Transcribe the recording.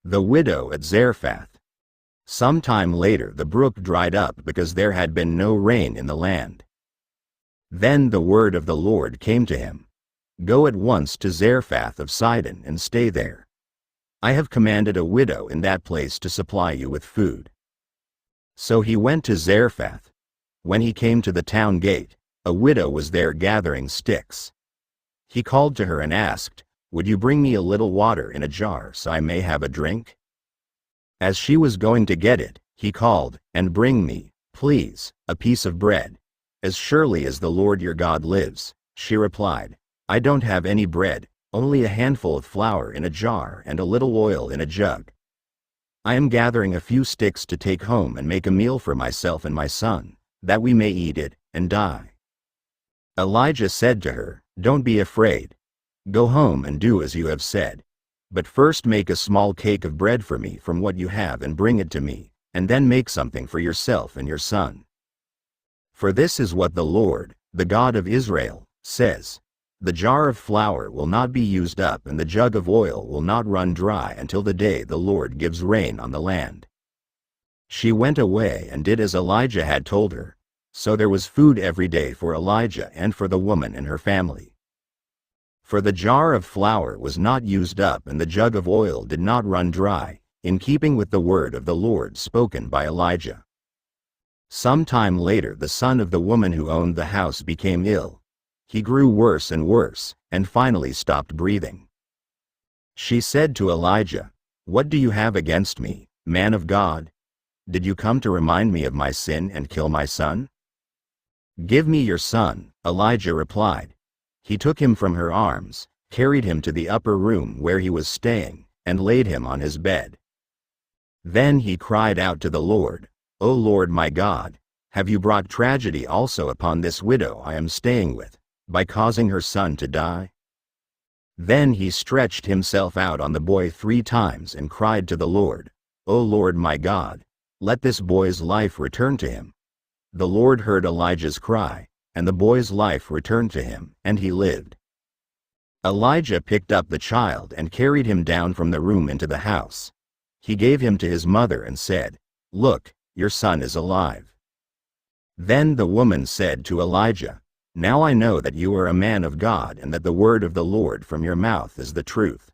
The widow at Zarephath. Some time later the brook dried up because there had been no rain in the land. Then the word of the Lord came to him. Go at once to Zarephath of Sidon and stay there. I have commanded a widow in that place to supply you with food. So he went to Zarephath. When he came to the town gate, a widow was there gathering sticks. He called to her and asked, Would you bring me a little water in a jar so I may have a drink? As she was going to get it, he called, And bring me, please, a piece of bread. As surely as the Lord your God lives, she replied, I don't have any bread, only a handful of flour in a jar and a little oil in a jug. I am gathering a few sticks to take home and make a meal for myself and my son, that we may eat it and die. Elijah said to her, Don't be afraid. Go home and do as you have said. But first make a small cake of bread for me from what you have and bring it to me, and then make something for yourself and your son. For this is what the Lord, the God of Israel, says. The jar of flour will not be used up and the jug of oil will not run dry until the day the Lord gives rain on the land. She went away and did as Elijah had told her. So there was food every day for Elijah and for the woman and her family. For the jar of flour was not used up and the jug of oil did not run dry, in keeping with the word of the Lord spoken by Elijah. Some time later the son of the woman who owned the house became ill. He grew worse and finally stopped breathing. She said to Elijah, What do you have against me, man of God? Did you come to remind me of my sin and kill my son? Give me your son, Elijah replied. He took him from her arms, carried him to the upper room where he was staying, and laid him on his bed. Then he cried out to the Lord, O Lord my God, have you brought tragedy also upon this widow I am staying with, by causing her son to die? Then he stretched himself out on the boy 3 times and cried to the Lord, O Lord my God, let this boy's life return to him. The Lord heard Elijah's cry, and the boy's life returned to him, and he lived. Elijah picked up the child and carried him down from the room into the house. He gave him to his mother and said, Look, your son is alive. Then the woman said to Elijah, Now I know that you are a man of God and that the word of the Lord from your mouth is the truth.